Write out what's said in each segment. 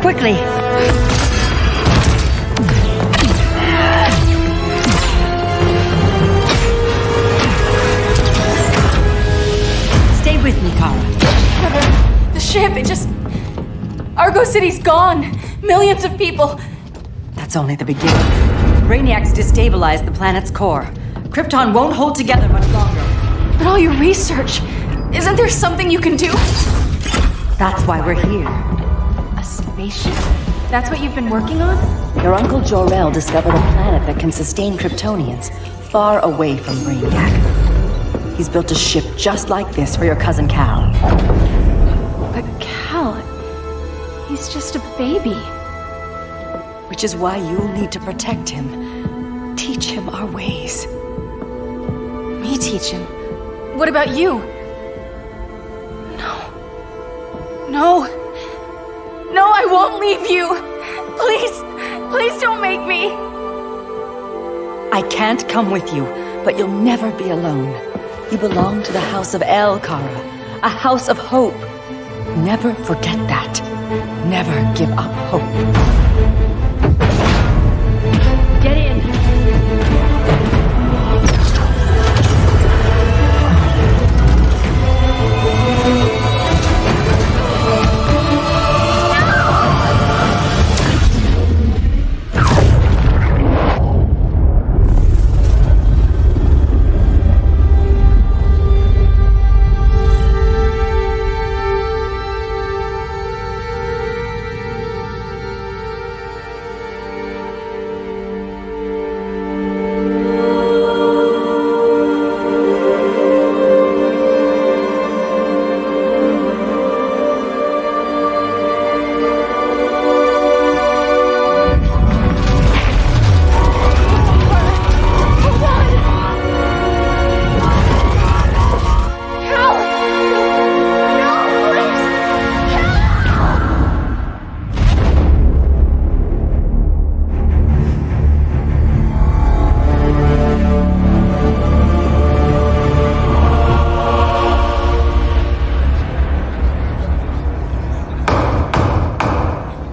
quickly! Stay with me, Kara. The ship, it just... Argo City's gone. Millions of people. That's only the beginning. Brainiacs destabilized the planet's core. Krypton won't hold together much longer. But all your research, isn't there something you can do? That's why we're here. A spaceship? That's what you've been working on? Your uncle Jor-El discovered a planet that can sustain Kryptonians, far away from Brainiac. He's built a ship just like this for your cousin Cal. But Cal... he's just a baby. Which is why you'll need to protect him. Teach him our ways. Me teach him? What about you? No, I won't leave you! Please don't make me! I can't come with you, but you'll never be alone. You belong to the House of El, Kara. A house of hope. Never forget that. Never give up hope. Get in!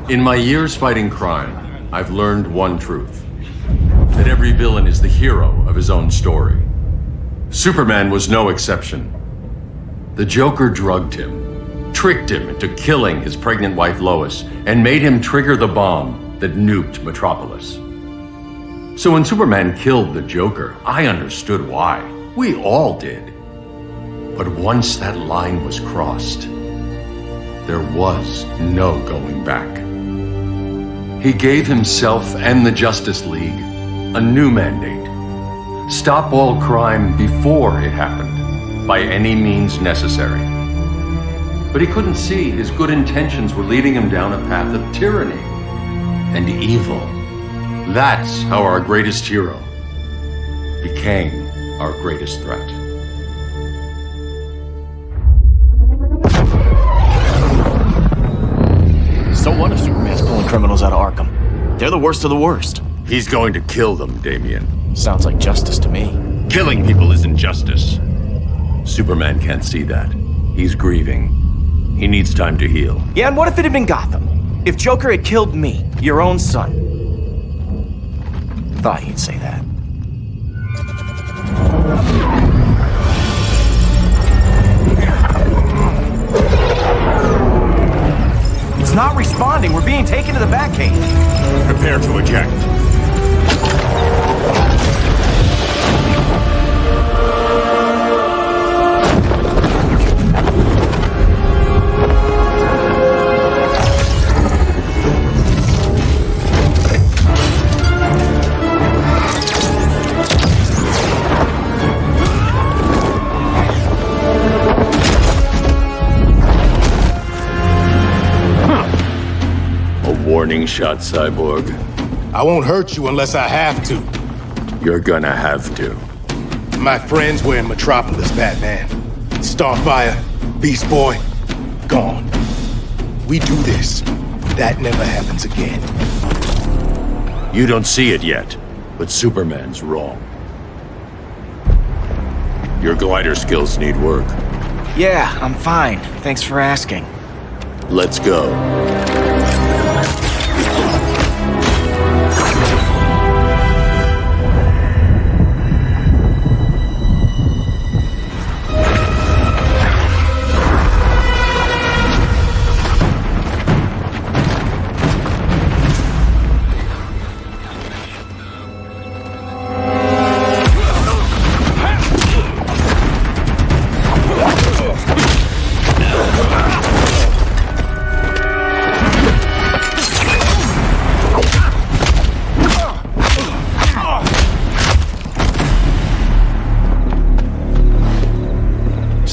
In my years fighting crime, I've learned one truth. That every villain is the hero of his own story. Superman was no exception. The Joker drugged him, tricked him into killing his pregnant wife Lois, and made him trigger the bomb that nuked Metropolis. So when Superman killed the Joker, I understood why. We all did. But once that line was crossed, there was no going back. He gave himself and the Justice League a new mandate. Stop all crime before it happened, by any means necessary. But he couldn't see his good intentions were leading him down a path of tyranny and evil. That's how our greatest hero became our greatest threat. So what if Superman's pulling criminals out of Arkham? They're the worst of the worst. He's going to kill them, Damian. Sounds like justice to me. Killing people isn't justice. Superman can't see that. He's grieving. He needs time to heal. Yeah, and what if it had been Gotham? If Joker had killed me, your own son? Thought he'd say that. It's not responding. We're being taken to the Batcave. Prepare to eject. Warning shot, Cyborg. I won't hurt you unless I have to. You're gonna have to. My friends were in Metropolis, Batman. Starfire, Beast Boy, gone. We do this. That never happens again. You don't see it yet, but Superman's wrong. Your glider skills need work. Yeah, I'm fine. Thanks for asking. Let's go.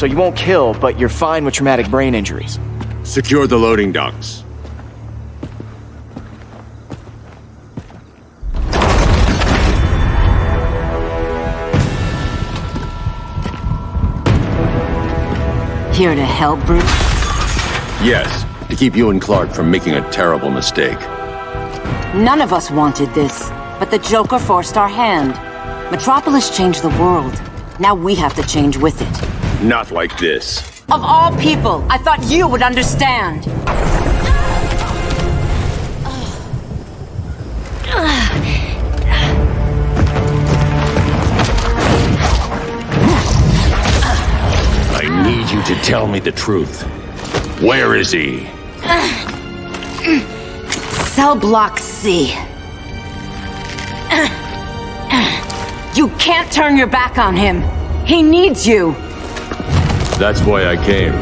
So you won't kill, but you're fine with traumatic brain injuries. Secure the loading docks. Here to help, Bruce? Yes, to keep you and Clark from making a terrible mistake. None of us wanted this, but the Joker forced our hand. Metropolis changed the world. Now we have to change with it. Not like this. Of all people, I thought you would understand. I need you to tell me the truth. Where is he? Cell block C. You can't turn your back on him. He needs you. That's why I came.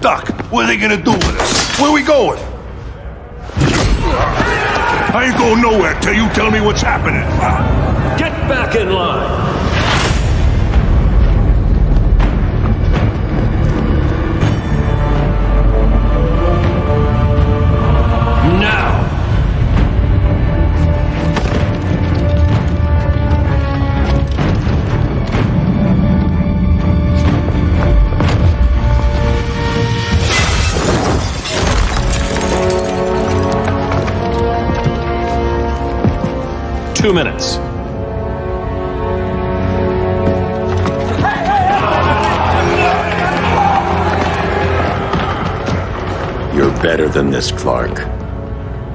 Doc, what are they gonna do with us? Where we going? I ain't going nowhere till you tell me what's happening. Get back in line! Now! 2 minutes. You're better than this, Clark.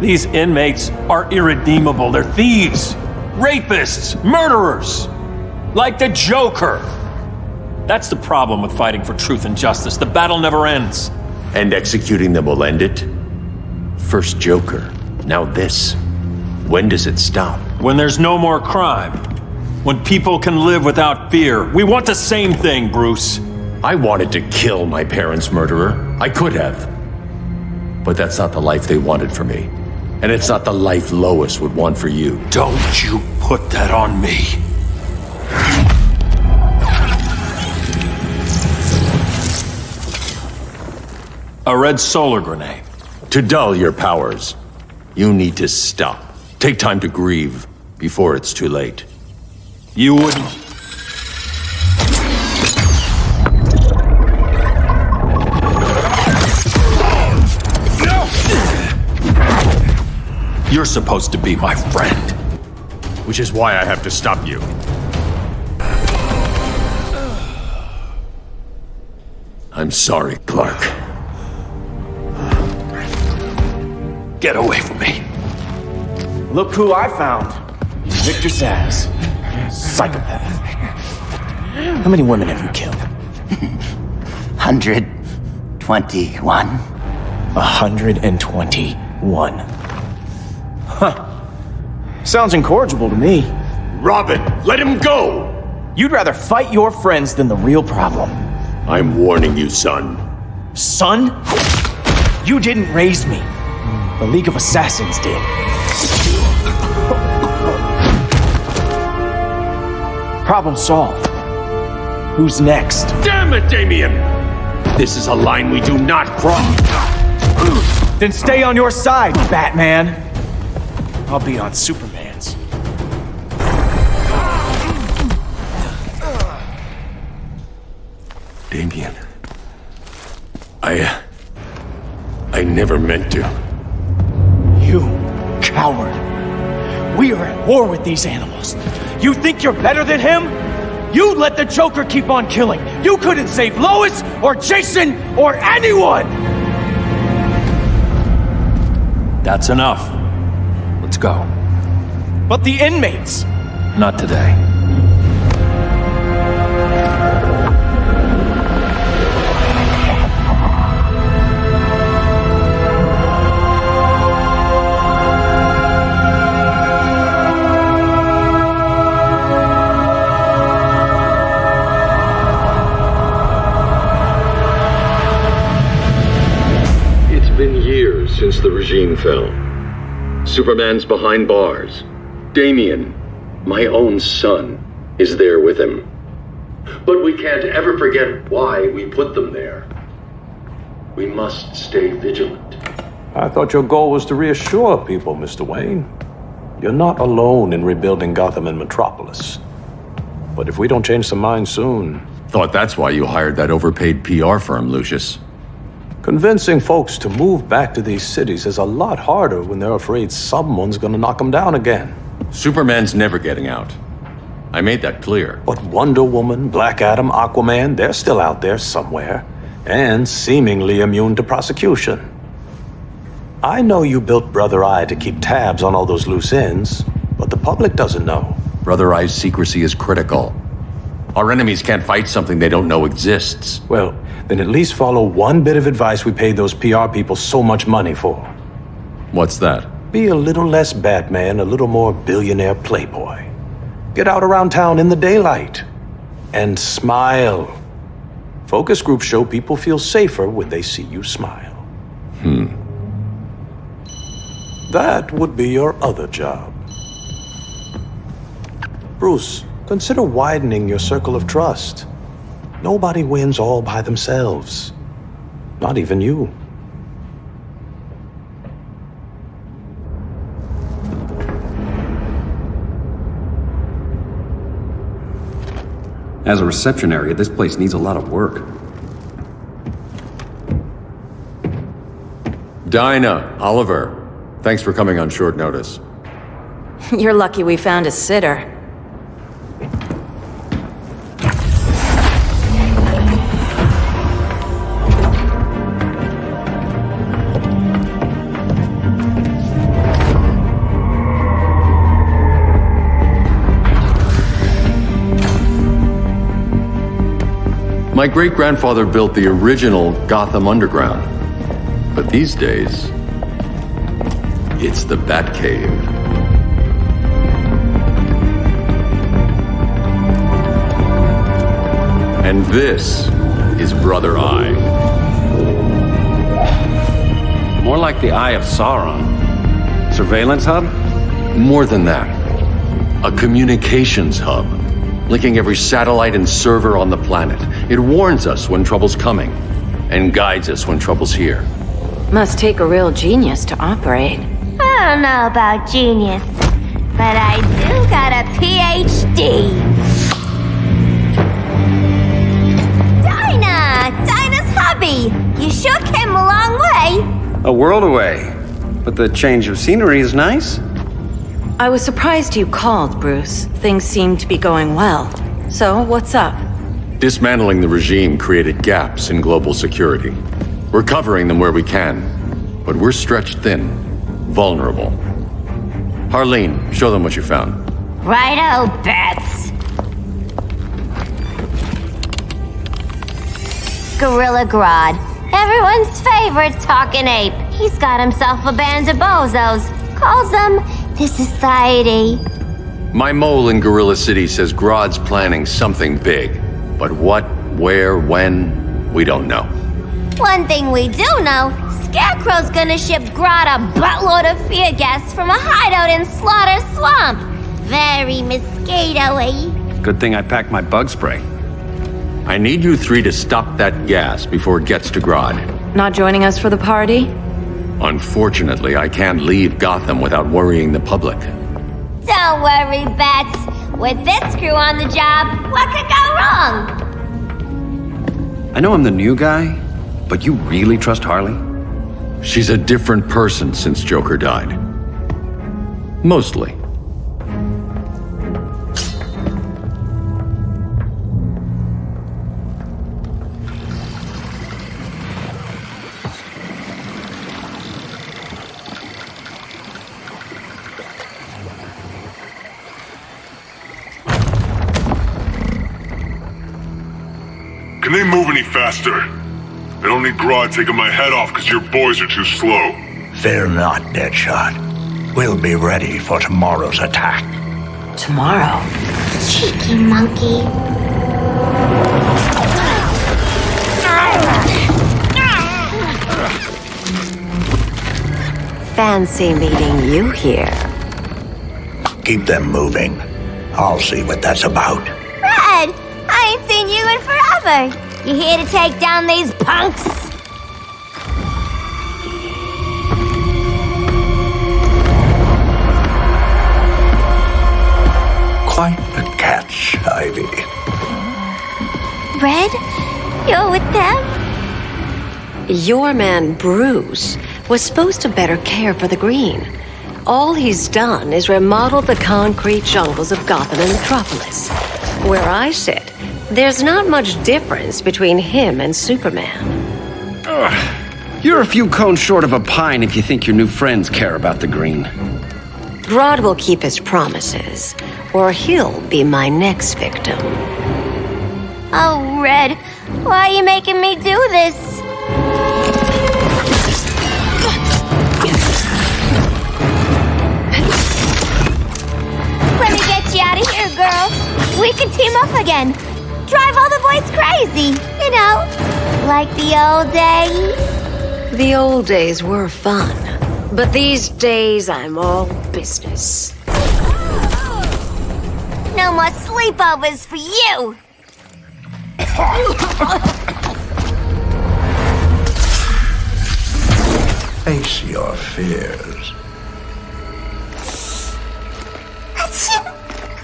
These inmates are irredeemable. They're thieves, rapists, murderers. Like the Joker. That's the problem with fighting for truth and justice. The battle never ends. And executing them will end it? First Joker, now this. When does it stop? When there's no more crime. When people can live without fear. We want the same thing, Bruce. I wanted to kill my parents' murderer. I could have. But that's not the life they wanted for me. And it's not the life Lois would want for you. Don't you put that on me. A red solar grenade. To dull your powers, you need to stop. Take time to grieve before it's too late. You wouldn't. You're supposed to be my friend. Which is why I have to stop you. I'm sorry, Clark. Get away from me. Look who I found. Victor Zsasz. Psychopath. How many women have you killed? 121. 121. Huh. Sounds incorrigible to me. Robin, let him go! You'd rather fight your friends than the real problem. I'm warning you, son. Son? You didn't raise me. The League of Assassins did. Problem solved. Who's next? Damn it, Damien! This is a line we do not cross. Then stay on your side, Batman. I'll be on Superman's. Damien. I never meant to. You coward. We are at war with these animals. You think you're better than him? You let the Joker keep on killing. You couldn't save Lois or Jason or anyone! That's enough. Let's go. But the inmates! Not today. the regime fell. Superman's behind bars. Damien, my own son, is there with him. But we can't ever forget why we put them there. We must stay vigilant. I thought your goal was to reassure people, Mr. Wayne. You're not alone in rebuilding Gotham and Metropolis. But if we don't change some minds soon... Thought that's why you hired that overpaid PR firm, Lucius. Convincing folks to move back to these cities is a lot harder when they're afraid someone's gonna knock them down again. Superman's never getting out. I made that clear. But Wonder Woman, Black Adam, Aquaman, they're still out there somewhere, and seemingly immune to prosecution. I know you built Brother Eye to keep tabs on all those loose ends, but the public doesn't know. Brother Eye's secrecy is critical. Our enemies can't fight something they don't know exists. Well, then at least follow one bit of advice we paid those PR people so much money for. What's that? Be a little less Batman, a little more billionaire playboy. Get out around town in the daylight. And smile. Focus groups show people feel safer when they see you smile. That would be your other job. Bruce, consider widening your circle of trust. Nobody wins all by themselves. Not even you. As a reception area, this place needs a lot of work. Dinah, Oliver, thanks for coming on short notice. You're lucky we found a sitter. My great-grandfather built the original Gotham Underground. But these days, it's the Batcave. And this is Brother Eye. More like the Eye of Sauron. Surveillance hub? More than that. A communications hub, linking every satellite and server on the planet. It warns us when trouble's coming, and guides us when trouble's here. Must take a real genius to operate. I don't know about genius, but I do got a PhD. Dinah's hubby. You sure came a long way. A world away. But the change of scenery is nice. I was surprised you called, Bruce. Things seem to be going well. So, what's up? Dismantling the regime created gaps in global security. We're covering them where we can, but we're stretched thin, vulnerable. Harleen, show them what you found. Righto, Bats. Gorilla Grodd. Everyone's favorite talking ape. He's got himself a band of bozos. Calls them the Society. My mole in Gorilla City says Grodd's planning something big. But what, where, when, we don't know. One thing we do know, Scarecrow's gonna ship Grodd a buttload of fear gas from a hideout in Slaughter Swamp. Very mosquito-y. Good thing I packed my bug spray. I need you three to stop that gas before it gets to Grodd. Not joining us for the party? Unfortunately, I can't leave Gotham without worrying the public. Don't worry, Bats. With this crew on the job, what could go wrong? I know I'm the new guy, but you really trust Harley? She's a different person since Joker died. Mostly. Can they move any faster? I don't need Grodd taking my head off because your boys are too slow. Fear not, Deadshot. We'll be ready for tomorrow's attack. Tomorrow? Cheeky monkey. fancy meeting you here. Keep them moving. I'll see what that's about. Red, I ain't seen you in forever. You here to take down these punks? Quite the catch, Ivy. Red, you're with them? Your man, Bruce, was supposed to better care for the green. All he's done is remodel the concrete jungles of Gotham and Metropolis. Where I sit, there's not much difference between him and Superman. You're a few cones short of a pine if you think your new friends care about the green. Grodd will keep his promises, or he'll be my next victim. Oh, Red, why are you making me do this? Let me get you out of here, girl. We can team up again. Drive all the boys crazy. You know, like the old days. The old days were fun, but these days I'm all business. No more sleepovers for you. Face your fears.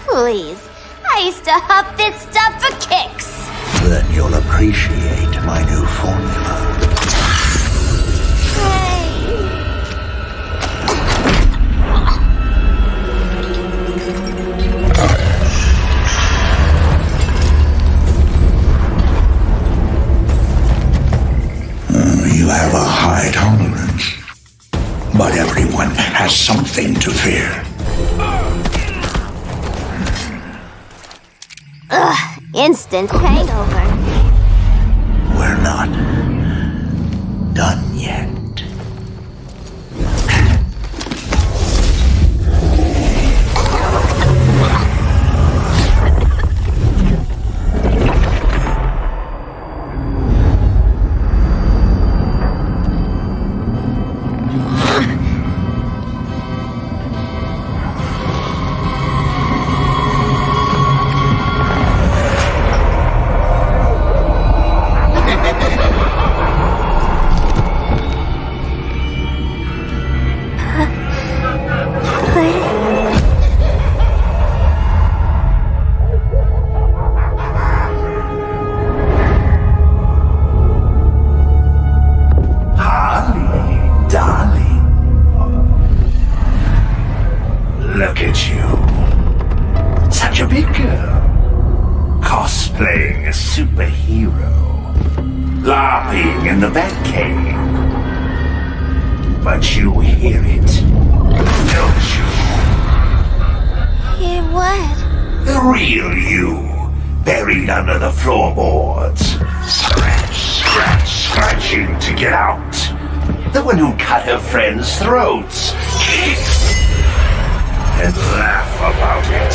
Please, I used to huff this stuff for kicks. Then you'll appreciate my new formula. You have a high tolerance, but everyone has something to fear. Ugh, instant hangover. We're not done yet. Look at you. Such a big girl. Cosplaying a superhero. LARPing in the Batcave. But you hear it, don't you? Hear what? The real you, buried under the floorboards. Scratch, scratch, scratching to get out. The one who cut her friends' throats. And laugh about it.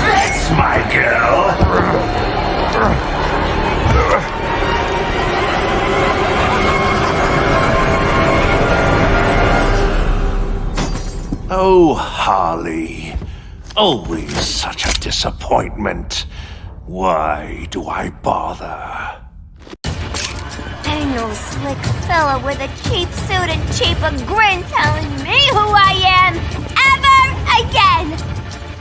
That's my girl. Oh, Harley. Always such a disappointment. Why do I bother? Ain't no slick fella with a cheap suit and cheaper grin telling me who I am ever again.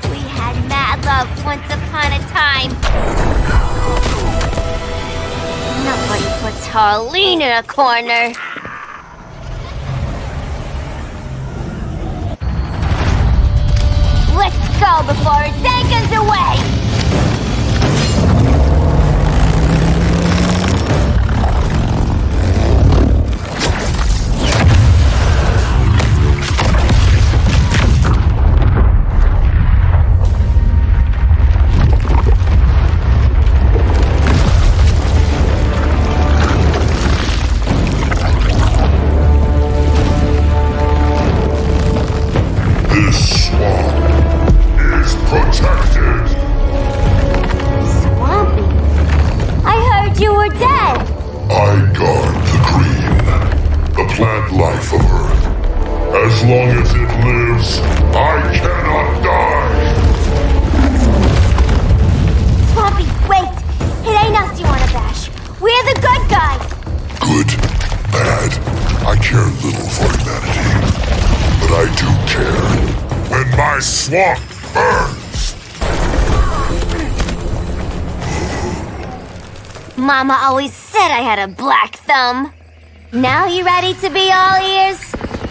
We had mad love once upon a time. Nobody puts Harleen in a corner. Let's go before it takes us away. As long as it lives, I cannot die! Swampy, wait! It ain't us you wanna bash. We're the good guys! Good, bad, I care little for humanity. But I do care when my swamp burns! Mama always said I had a black thumb. Now you ready to be all ears?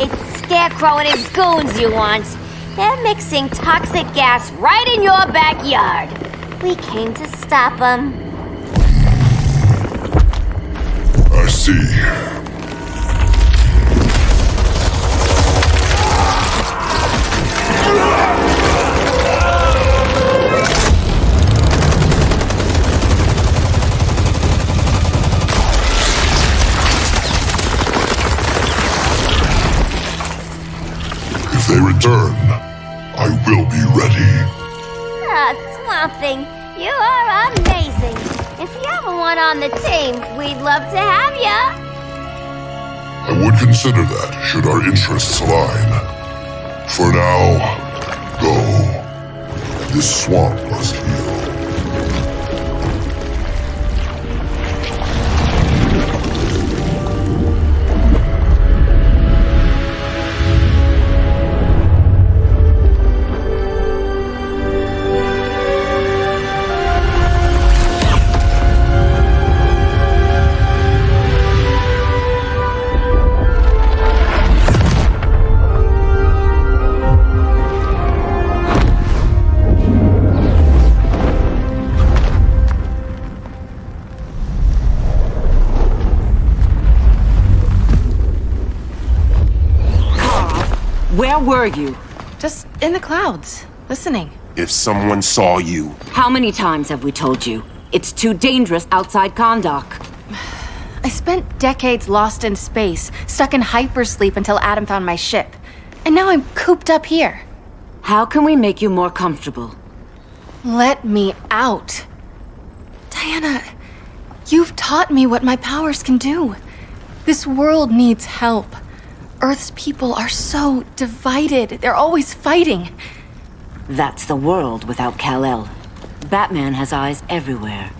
It's Scarecrow and his goons you want. They're mixing toxic gas right in your backyard. We came to stop them. I see. If they return, I will be ready. Ah, Swamp Thing, you are amazing. If you ever want on the team, we'd love to have ya. I would consider that, should our interests align. For now, go. This swamp must heal. Where were you? Just in the clouds, listening. If someone saw you... How many times have we told you? It's too dangerous outside Kahndaq. I spent decades lost in space, stuck in hypersleep until Adam found my ship. And now I'm cooped up here. How can we make you more comfortable? Let me out. Diana, you've taught me what my powers can do. This world needs help. Earth's people are so divided. They're always fighting. That's the world without Kal-El. Batman has eyes everywhere.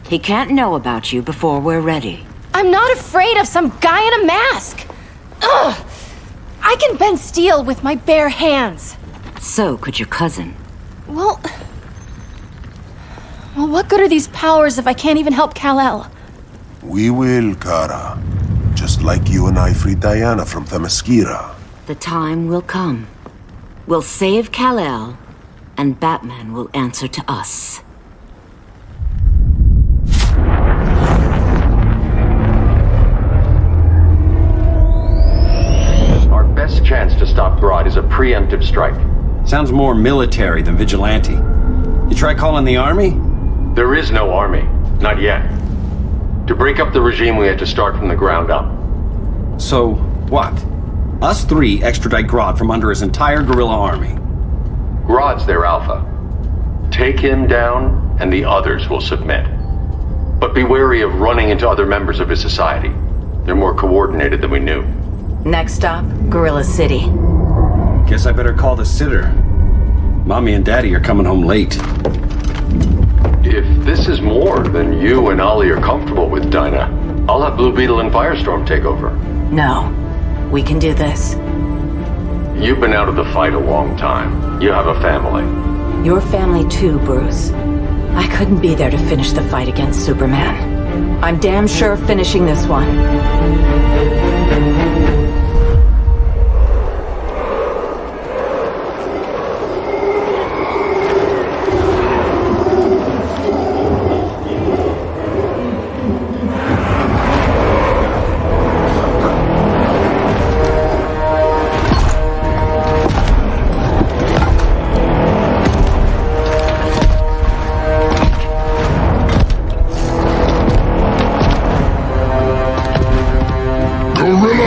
He can't know about you before we're ready. I'm not afraid of some guy in a mask! Ugh! I can bend steel with my bare hands. So could your cousin. Well, what good are these powers if I can't even help Kal-El? We will, Kara. Just like you and I freed Diana from Themyscira. The time will come. We'll save Kal-El, and Batman will answer to us. Our best chance to stop Grodd is a preemptive strike. Sounds more military than vigilante. You try calling the army? There is no army. Not yet. To break up the regime, we had to start from the ground up. So, what? Us three extradite Grodd from under his entire guerrilla army. Grodd's their alpha. Take him down, and the others will submit. But be wary of running into other members of his society. They're more coordinated than we knew. Next stop, Gorilla City. Guess I better call the sitter. Mommy and Daddy are coming home late. If this is more than you and Ollie are comfortable with, Dinah, I'll have Blue Beetle and Firestorm take over. No. We can do this. You've been out of the fight a long time. You have a family. Your family too, Bruce. I couldn't be there to finish the fight against Superman. I'm damn sure finishing this one.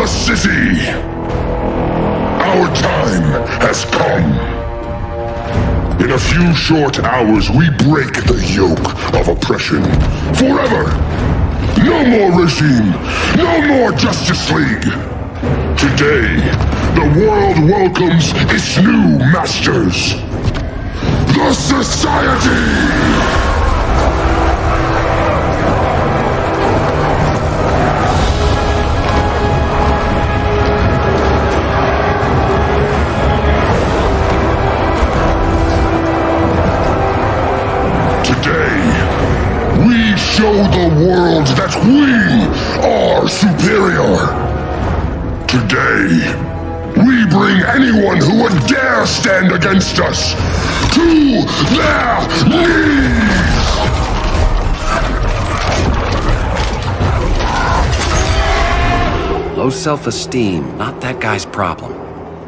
City! Our time has come. In a few short hours, we break the yoke of oppression. Forever! No more regime! No more Justice League! Today, the world welcomes its new masters. The Society! We show the world that we are superior. Today, we bring anyone who would dare stand against us to their knees! Low self-esteem, not that guy's problem.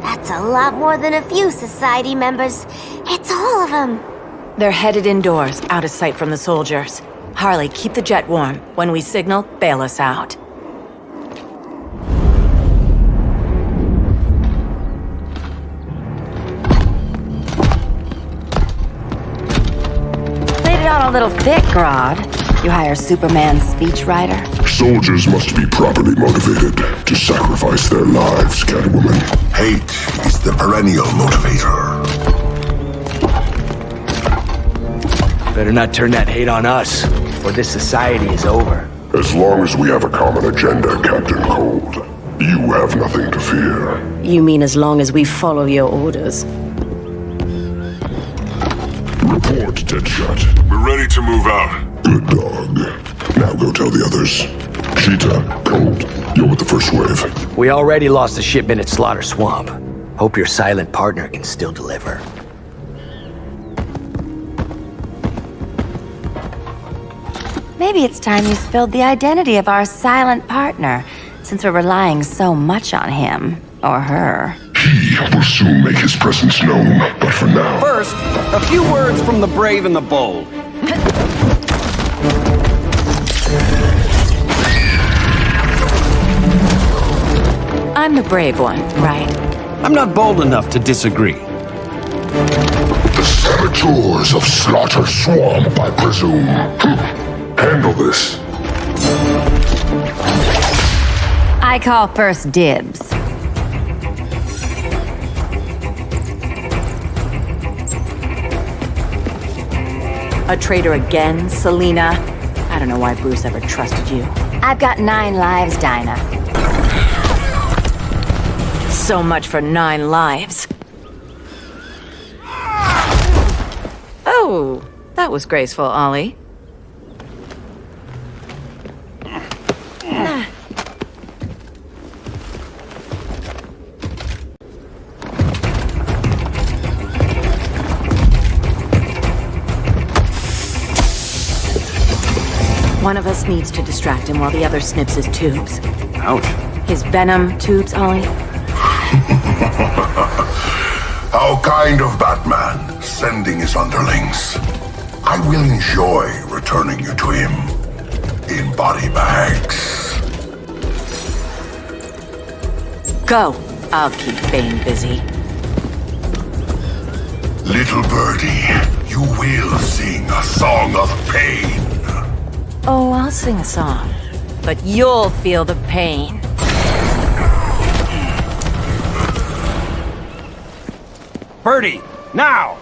That's a lot more than a few Society members. It's all of them. They're headed indoors, out of sight from the soldiers. Harley, keep the jet warm. When we signal, bail us out. Laid it on a little thick, Grodd. You hire Superman's speechwriter? Soldiers must be properly motivated to sacrifice their lives, Catwoman. Hate is the perennial motivator. Better not turn that hate on us, or this society is over. As long as we have a common agenda, Captain Cold, you have nothing to fear. You mean as long as we follow your orders? Report, Deadshot. We're ready to move out. Good dog. Now go tell the others. Cheetah, Cold, you're with the first wave. We already lost a shipment at Slaughter Swamp. Hope your silent partner can still deliver. Maybe it's time you spilled the identity of our silent partner, since we're relying so much on him, or her. He will soon make his presence known, but for now... First, a few words from the brave and the bold. I'm the brave one, right? I'm not bold enough to disagree. The saboteurs of Slaughter Swamp, I presume. Handle this. I call first dibs. A traitor again, Selena? I don't know why Bruce ever trusted you. I've got 9 lives, Dinah. So much for 9 lives. Oh, that was graceful, Ollie. One of us needs to distract him while the other snips his tubes. Ouch. His venom tubes, Ollie. How kind of Batman, sending his underlings. I will enjoy returning you to him in body bags. Go. I'll keep Bane busy. Little birdie, you will sing a song of pain. Oh, I'll sing a song. But you'll feel the pain. Birdie, now!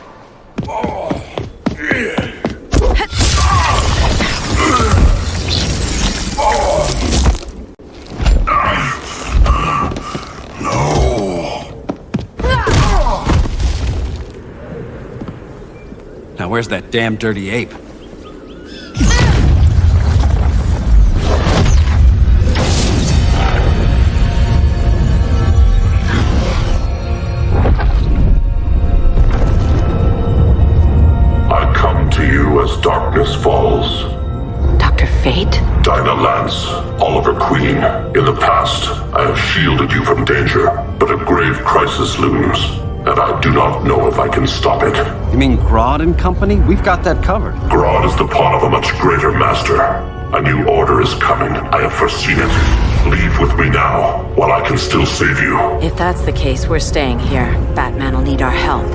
Now where's that damn dirty ape? As darkness falls. Dr. Fate? Dinah Lance, Oliver Queen. In the past, I have shielded you from danger, but a grave crisis looms, and I do not know if I can stop it. You mean Grodd and company? We've got that covered. Grodd is the pawn of a much greater master. A new order is coming. I have foreseen it. Leave with me now, while I can still save you. If that's the case, we're staying here. Batman will need our help.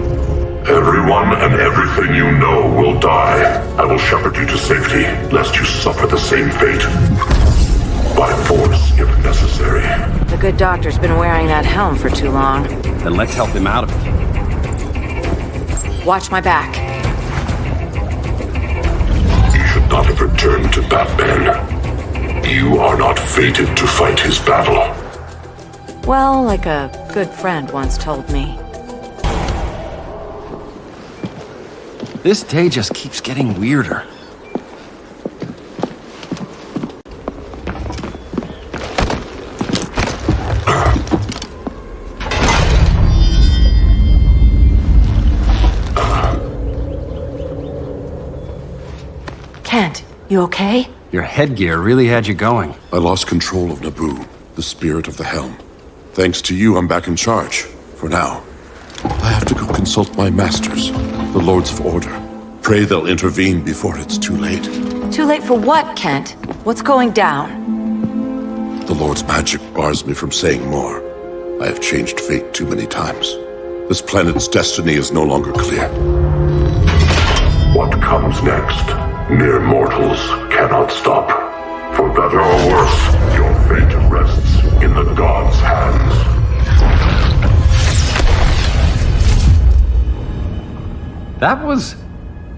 Everyone and everything you know will die. I will shepherd you to safety, lest you suffer the same fate. By force, if necessary. The good doctor's been wearing that helm for too long. Then let's help him out of it. Watch my back. You should not have returned to Batman. You are not fated to fight his battle. Well, like a good friend once told me. This day just keeps getting weirder. Kent, you okay? Your headgear really had you going. I lost control of Naboo, the spirit of the helm. Thanks to you, I'm back in charge. For now. I have to go consult my masters, the Lords of Order. Pray they'll intervene before it's too late. Too late for what, Kent? What's going down? The Lord's magic bars me from saying more. I have changed fate too many times. This planet's destiny is no longer clear. What comes next? Mere mortals cannot stop. For better or worse, your fate rests in the gods' hands. That was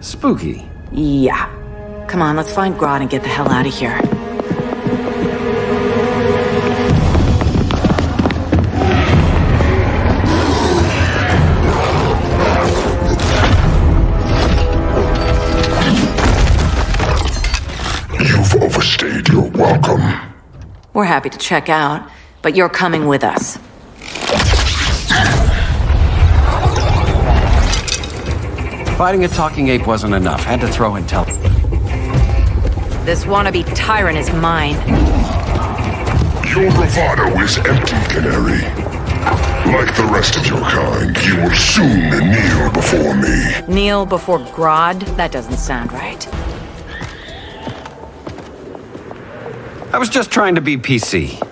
spooky. Yeah. Come on, let's find Grodd and get the hell out of here. You've overstayed your welcome. We're happy to check out, but you're coming with us. Fighting a talking ape wasn't enough. Had to throw in This wannabe tyrant is mine. Your bravado is empty, Canary. Like the rest of your kind, you will soon kneel before me. Kneel before Grodd? That doesn't sound right. I was just trying to be PC.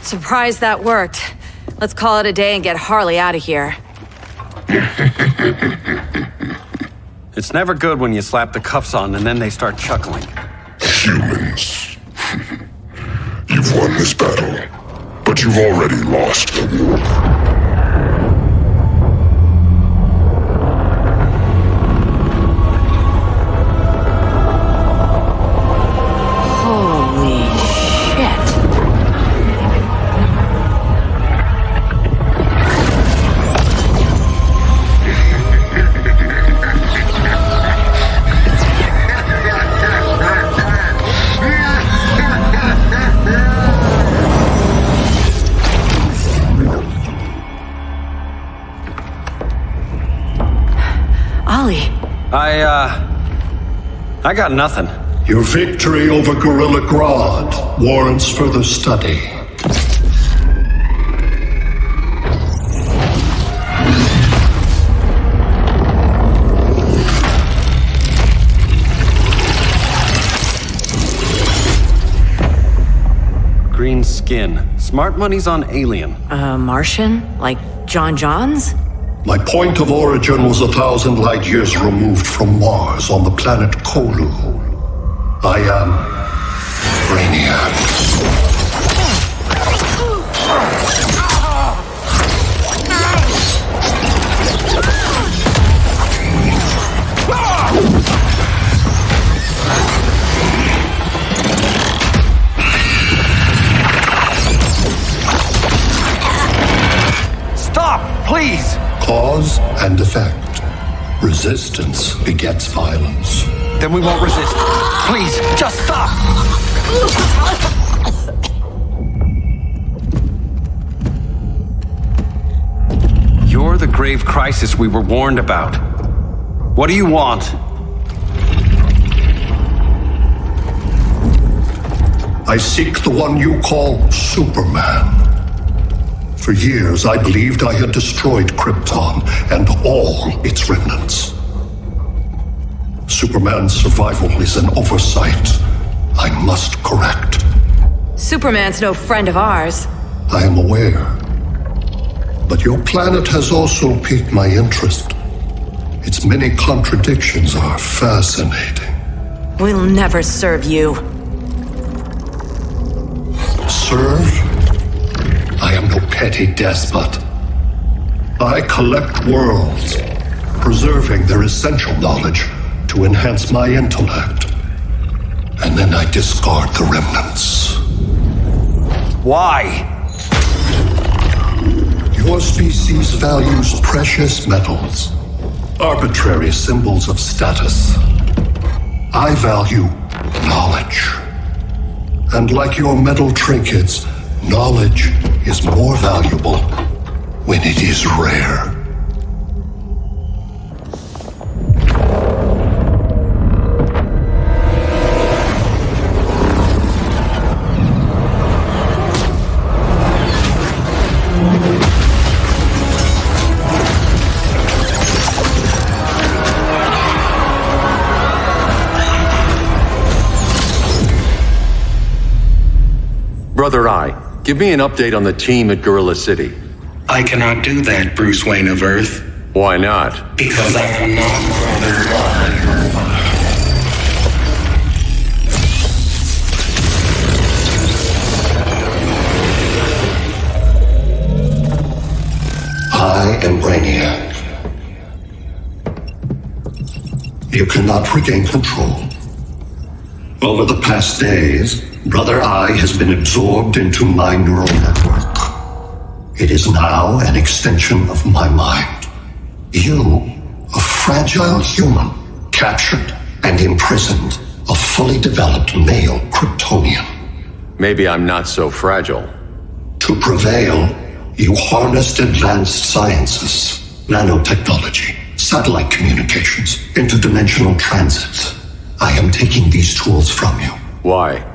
Surprised that worked. Let's call it a day and get Harley out of here. It's never good when you slap the cuffs on and then they start chuckling. Humans. You've won this battle, but you've already lost the war. I got nothing. Your victory over Gorilla Grodd warrants further study. Green skin. Smart money's on alien. Martian? Like John Johns? My point of origin was 1,000 light years removed from Mars on the planet Kolu. I am Brainiac. Stop, please! Cause and effect. Resistance begets violence. Then we won't resist. Please, just stop! You're the grave crisis we were warned about. What do you want? I seek the one you call Superman. For years, I believed I had destroyed Krypton and all its remnants. Superman's survival is an oversight I must correct. Superman's no friend of ours. I am aware. But your planet has also piqued my interest. Its many contradictions are fascinating. We'll never serve you. Serve? I am no petty despot. I collect worlds, preserving their essential knowledge to enhance my intellect. And then I discard the remnants. Why? Your species values precious metals, arbitrary symbols of status. I value knowledge. And like your metal trinkets, knowledge is more valuable when it is rare. Brother Eye, give me an update on the team at Gorilla City. I cannot do that, Bruce Wayne of Earth. Why not? Because I am not Brother I am Brainiac. You cannot regain control. Over the past days, Brother Eye has been absorbed into my neural network. It is now an extension of my mind. You, a fragile human, captured and imprisoned a fully developed male Kryptonian. Maybe I'm not so fragile. To prevail, you harnessed advanced sciences, nanotechnology, satellite communications, interdimensional transit. I am taking these tools from you. Why?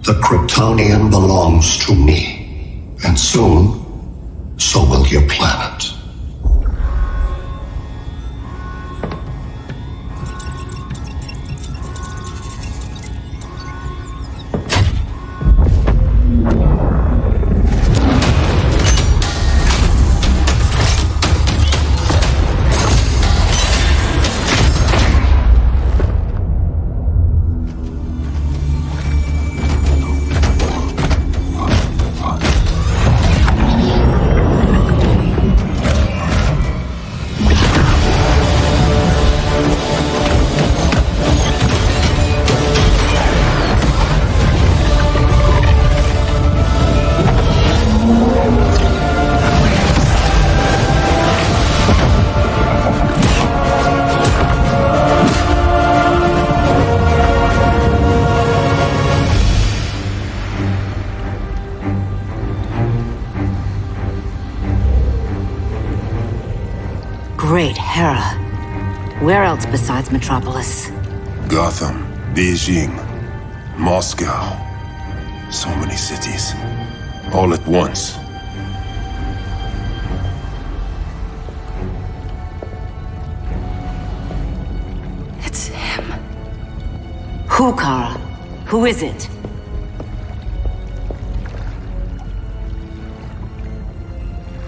The Kryptonian belongs to me. And soon, so will your planet. Great Hera. Where else besides Metropolis? Gotham, Beijing, Moscow. So many cities. All at once. It's him. Who, Kara? Who is it?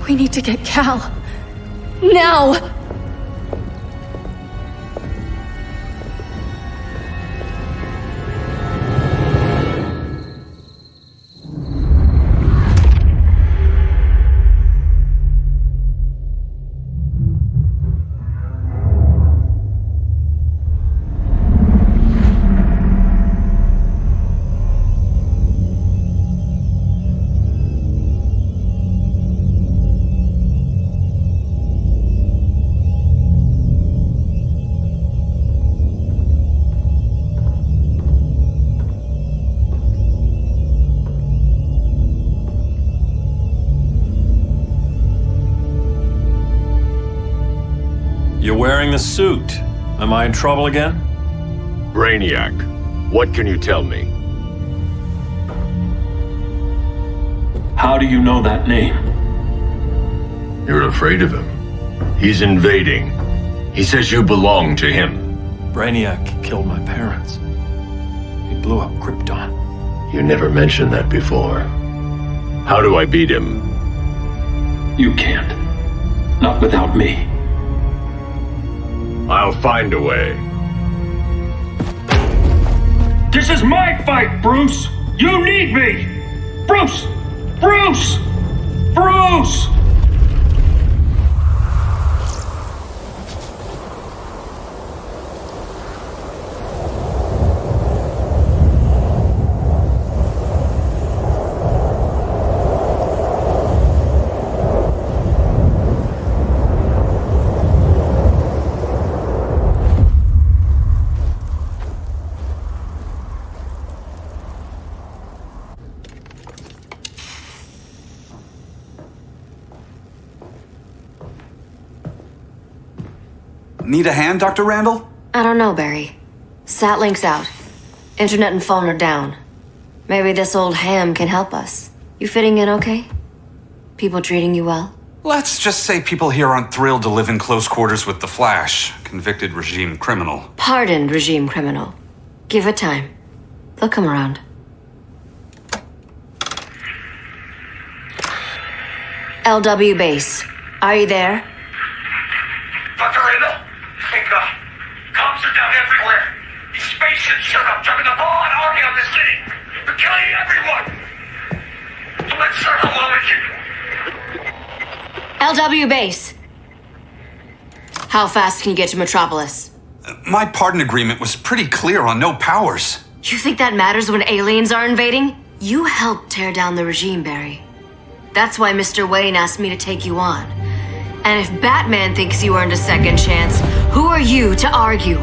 We need to get Cal. Now! You're wearing the suit. Am I in trouble again? Brainiac, what can you tell me? How do you know that name? You're afraid of him. He's invading. He says you belong to him. Brainiac killed my parents. He blew up Krypton. You never mentioned that before. How do I beat him? You can't. Not without me. I'll find a way. This is my fight, Bruce! You need me! Bruce! Bruce! Bruce! Need a hand, Dr. Randall? I don't know, Barry. Sat link's out. Internet and phone are down. Maybe this old ham can help us. You fitting in okay? People treating you well? Let's just say people here aren't thrilled to live in close quarters with the Flash, convicted regime criminal. Pardoned regime criminal. Give it time. They'll come around. LW base. Are you there? Dr. Randall? Thank God. Cops are down everywhere. These spaceships showed up, driving the ball and army on this city. They're killing everyone. So let's start a LW base. How fast can you get to Metropolis? My pardon agreement was pretty clear on no powers. You think that matters when aliens are invading? You helped tear down the regime, Barry. That's why Mr. Wayne asked me to take you on. And if Batman thinks you earned a second chance, who are you to argue?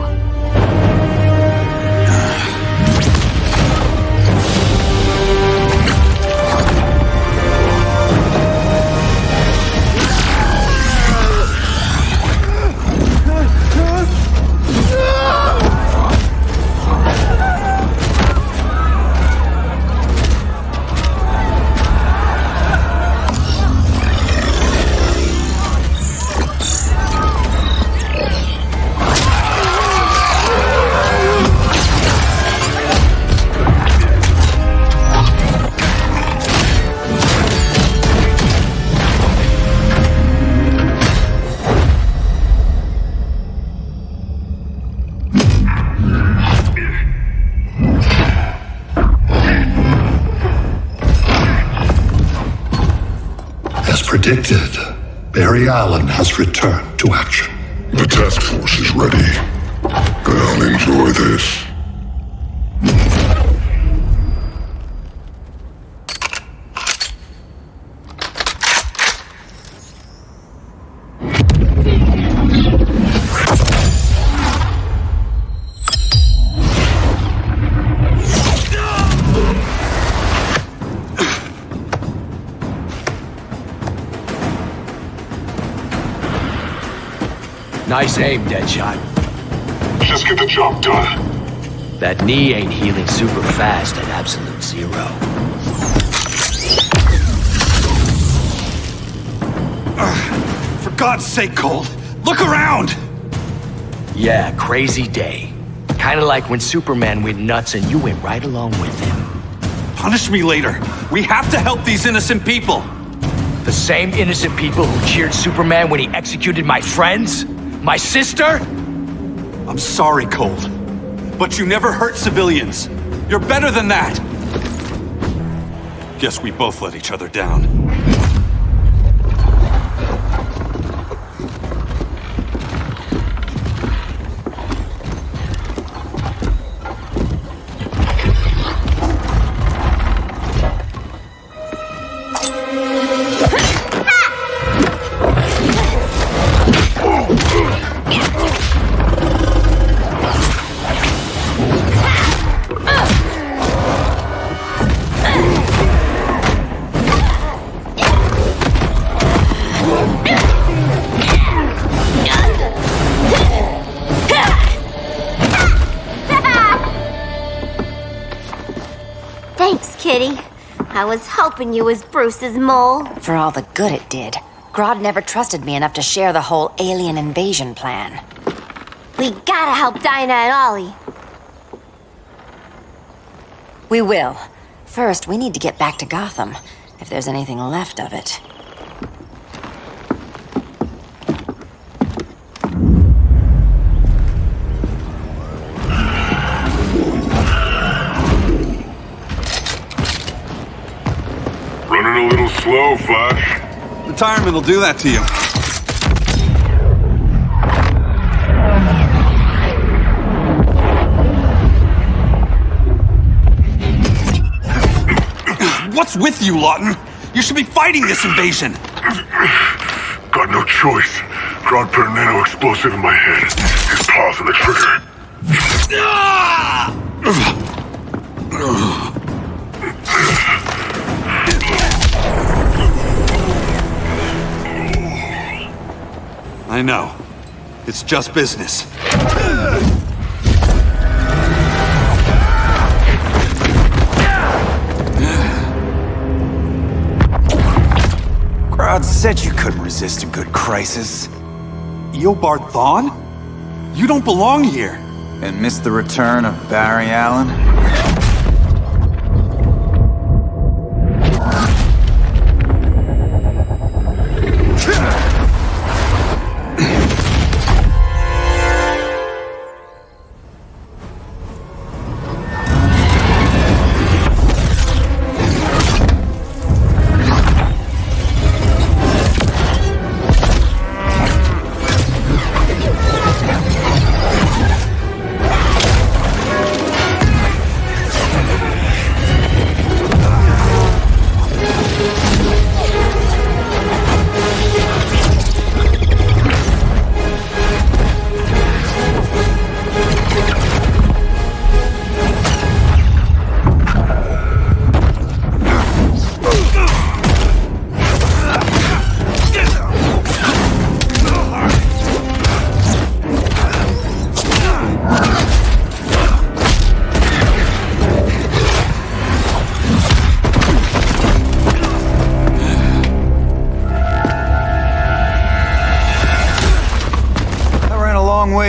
Predicted, Barry Allen has returned to action. The task force is ready. I'll enjoy this. Nice aim, Deadshot. Just get the job done. That knee ain't healing super fast at absolute zero. For God's sake, Cole, look around! Yeah, crazy day. Kinda like when Superman went nuts and you went right along with him. Punish me later. We have to help these innocent people. The same innocent people who cheered Superman when he executed my friends? My sister? I'm sorry, Cole, but you never hurt civilians. You're better than that. Guess we both let each other down. I was hoping you was Bruce's mole. For all the good it did. Grodd never trusted me enough to share the whole alien invasion plan. We gotta help Dinah and Ollie. We will. First, we need to get back to Gotham, if there's anything left of it. Running a little slow, Flash. Retirement will do that to you. What's with you, Lawton? You should be fighting this invasion. Got no choice. Grodd put a nano explosive in my head. His paws on the trigger. I know. It's just business. Grodd said you couldn't resist a good crisis. Eobard Thawne? You don't belong here. And miss the return of Barry Allen?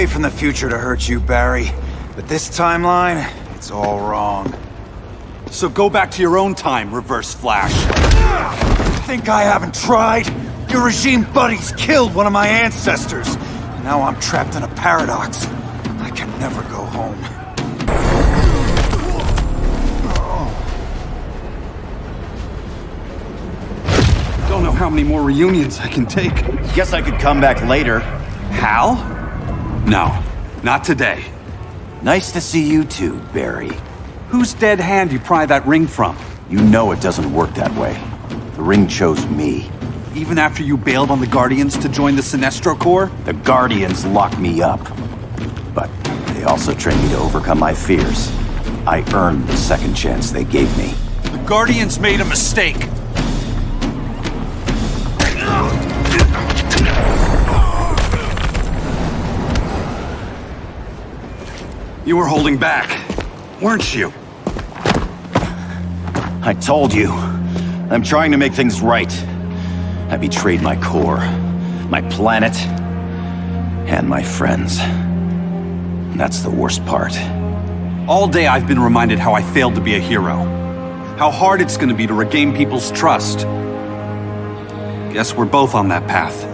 From the future to hurt you, Barry. But this timeline, it's all wrong. So go back to your own time, Reverse Flash. Think I haven't tried? Your regime buddies killed one of my ancestors. Now I'm trapped in a paradox. I can never go home. Don't know how many more reunions I can take. Guess I could come back later. Hal? No, not today. Nice to see you too, Barry. Whose dead hand you pry that ring from? You know it doesn't work that way. The ring chose me. Even after you bailed on the Guardians to join the Sinestro Corps? The Guardians locked me up. But they also trained me to overcome my fears. I earned the second chance they gave me. The Guardians made a mistake. You were holding back, weren't you? I told you. I'm trying to make things right. I betrayed my core, my planet, and my friends. And that's the worst part. All day I've been reminded how I failed to be a hero. How hard it's gonna be to regain people's trust. Guess we're both on that path.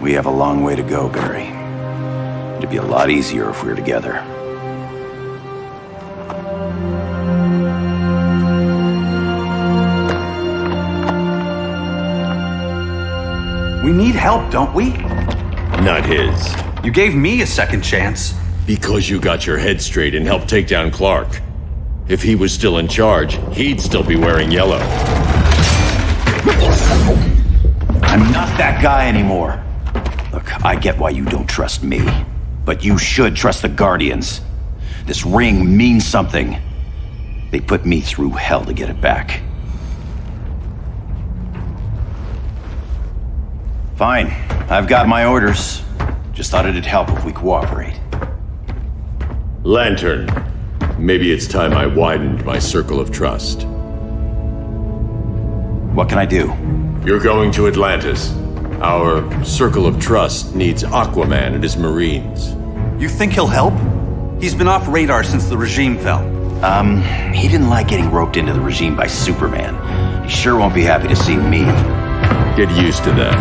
We have a long way to go, Barry. It'd be a lot easier if we were together. We need help, don't we? Not his. You gave me a second chance. Because you got your head straight and helped take down Clark. If he was still in charge, he'd still be wearing yellow. I'm not that guy anymore. Look, I get why you don't trust me. But you should trust the Guardians. This ring means something. They put me through hell to get it back. Fine. I've got my orders. Just thought it'd help if we cooperate. Lantern. Maybe it's time I widened my circle of trust. What can I do? You're going to Atlantis. Our circle of trust needs Aquaman and his Marines. You think he'll help? He's been off radar since the regime fell. He didn't like getting roped into the regime by Superman. He sure won't be happy to see me. Get used to that.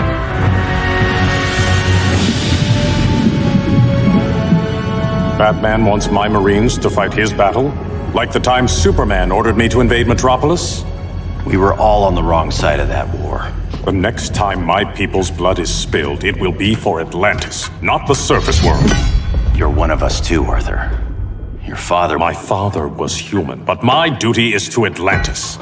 Batman wants my Marines to fight his battle? Like the time Superman ordered me to invade Metropolis? We were all on the wrong side of that war. The next time my people's blood is spilled, it will be for Atlantis, not the surface world. You're one of us too, Arthur. Your father... My father was human, but my duty is to Atlantis.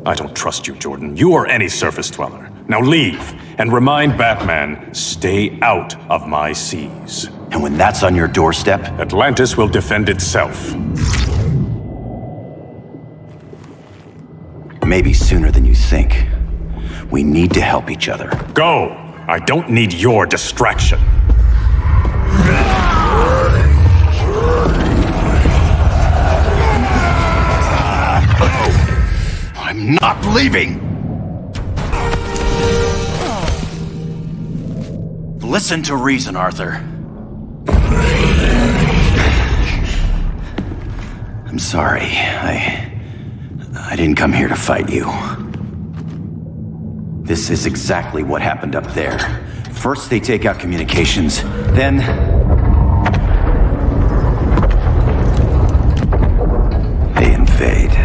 I don't trust you, Jordan. You or any surface dweller. Now leave, and remind Batman, stay out of my seas. And when that's on your doorstep? Atlantis will defend itself. Maybe sooner than you think. We need to help each other. Go! I don't need your distraction. I'm not leaving! Listen to reason, Arthur. I'm sorry. I didn't come here to fight you. This is exactly what happened up there. First they take out communications, then... they invade.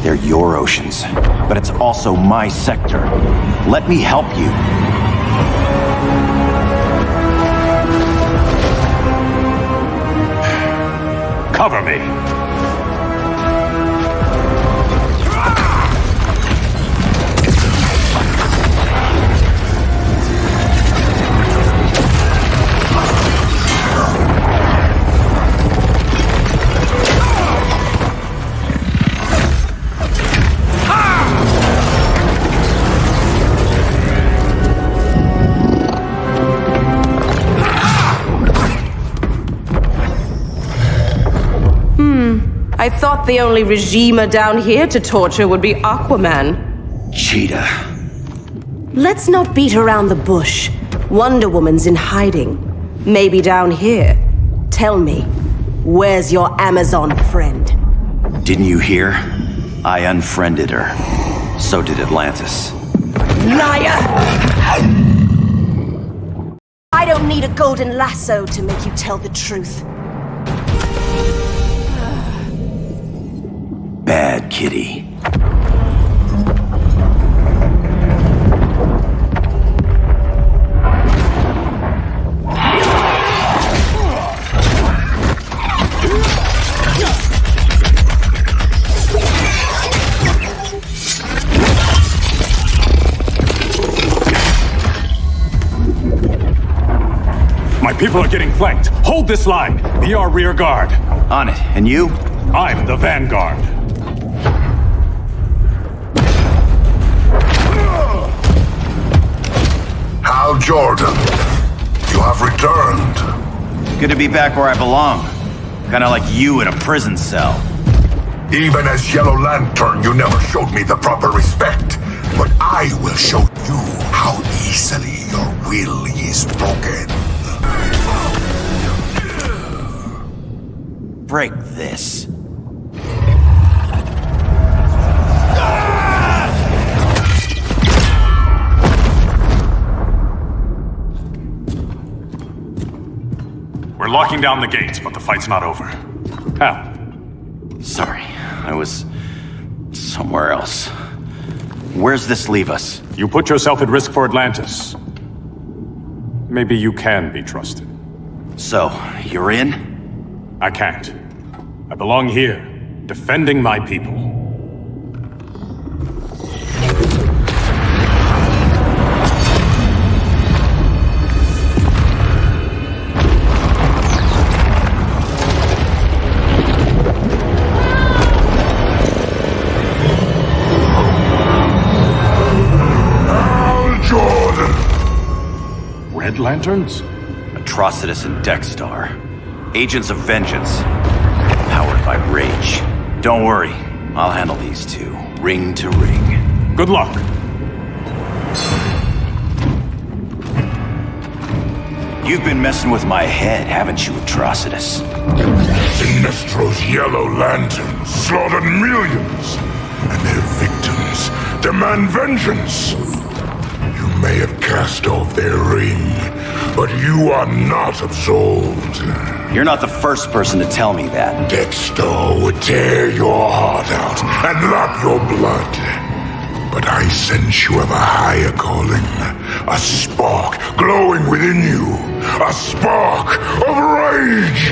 They're your oceans, but it's also my sector. Let me help you. Cover me! I thought the only regimer down here to torture would be Aquaman. Cheetah. Let's not beat around the bush. Wonder Woman's in hiding. Maybe down here. Tell me, where's your Amazon friend? Didn't you hear? I unfriended her. So did Atlantis. Liar! I don't need a golden lasso to make you tell the truth. Bad kitty. My people are getting flanked. Hold this line. Be our rear guard. On it. And you? I'm the vanguard. Hal Jordan, you have returned. Good to be back where I belong. Kinda like you in a prison cell. Even as Yellow Lantern, you never showed me the proper respect. But I will show you how easily your will is broken. Break this. We're locking down the gates, but the fight's not over. Hal. Sorry, I was somewhere else. Where's this leave us? You put yourself at risk for Atlantis. Maybe you can be trusted. So, you're in? I can't. I belong here, defending my people. Lanterns? Atrocitus and Dexstar. Agents of Vengeance. Powered by rage. Don't worry, I'll handle these two, ring to ring. Good luck. You've been messing with my head, haven't you, Atrocitus? Sinestro's yellow lanterns slaughtered millions, and their victims demand vengeance. You may have cast off their ring, but you are not absolved. You're not the first person to tell me that. Dexter would tear your heart out and lap your blood. But I sense you have a higher calling. A spark glowing within you. A spark of rage!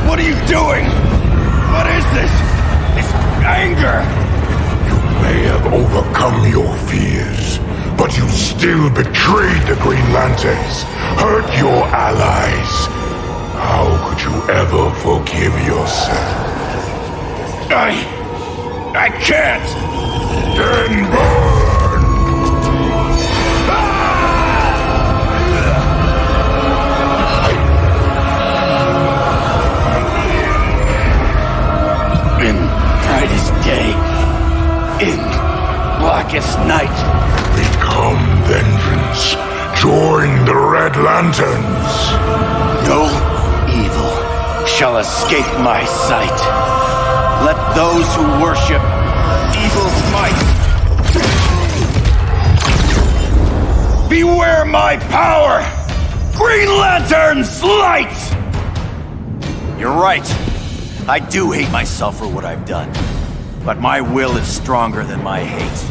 What are you doing? What is this? This anger! You may have overcome your fears, but you still betrayed the Green Lanterns, hurt your allies. How could you ever forgive yourself? I can't! Then burn! In brightest day, in blackest night. Become vengeance. Join the Red Lanterns. No evil shall escape my sight. Let those who worship evil's might beware my power! Green Lantern's light! You're right. I do hate myself for what I've done. But my will is stronger than my hate.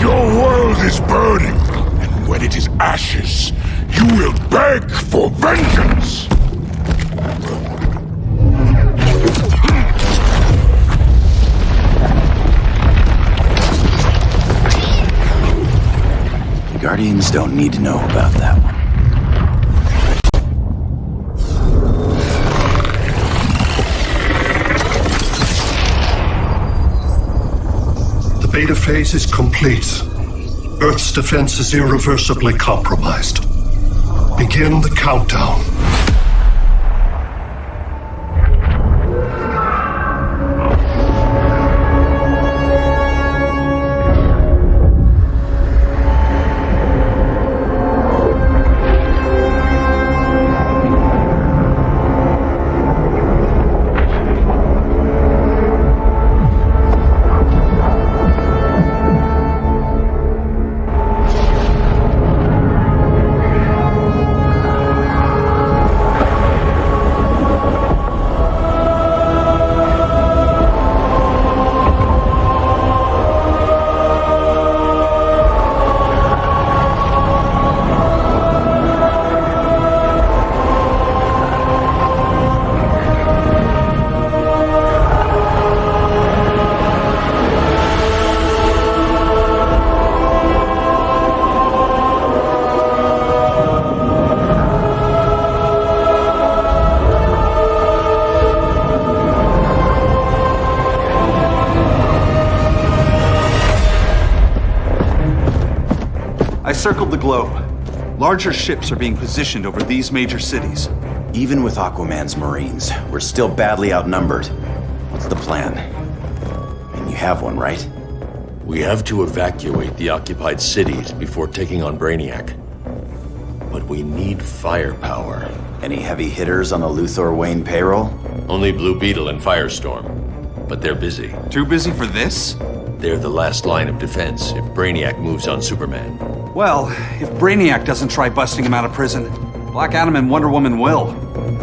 Your world is burning, and when it is ashes, you will beg for vengeance! The Guardians don't need to know about that one. The beta phase is complete. Earth's defense is irreversibly compromised. Begin the countdown. I circled the globe. Larger ships are being positioned over these major cities. Even with Aquaman's Marines, we're still badly outnumbered. What's the plan? And you have one, right? We have to evacuate the occupied cities before taking on Brainiac. But we need firepower. Any heavy hitters on the Luthor Wayne payroll? Only Blue Beetle and Firestorm. But they're busy. Too busy for this? They're the last line of defense if Brainiac moves on Superman. Well, if Brainiac doesn't try busting him out of prison, Black Adam and Wonder Woman will.